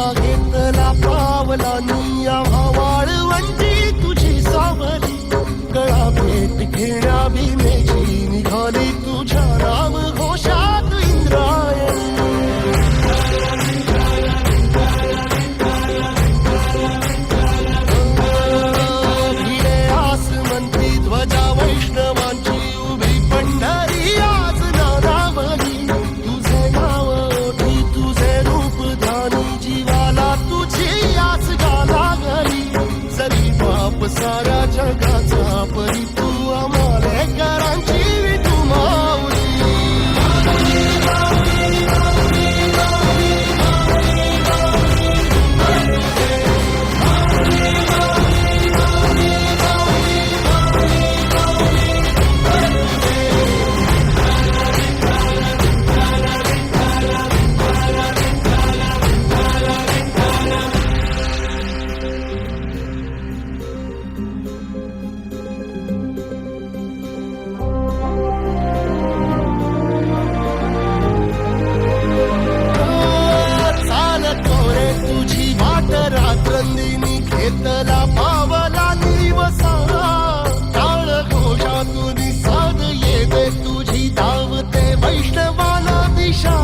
तुझा घेतला पावलानी आम्हा वाळवंटी तुझी सावली गळा भेट घेण्या भीमेची निघाली तुझ्या नाम घोषात इंद्रायणी भिडे आसमंती ध्वजा वैष्णवांची उभी पंढरी आज नानावली तुझे नाव ओठी तुझे रूप ध्यानी जीवाला तुझी आस गाला गली जरी बाप साऱ्या जगाचा परी तू आम्हाले करांची तू माऊली रात्रंदिनी घेतला पावला निवसा टाळ घोषातून साध येते तुझी धावते वैष्णवाला दिशा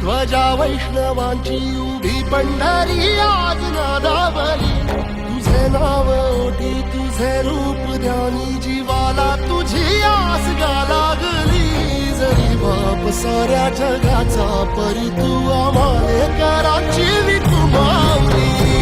ध्वजा वैष्णवांची उभी पंढरी आज नादावली तुझे नाव ओठी तुझे रूप ध्यानी जीवाला तुझी आस गा लागली जरी बाप साऱ्या जगाचा परी तू आम्हाले कराची तू माऊली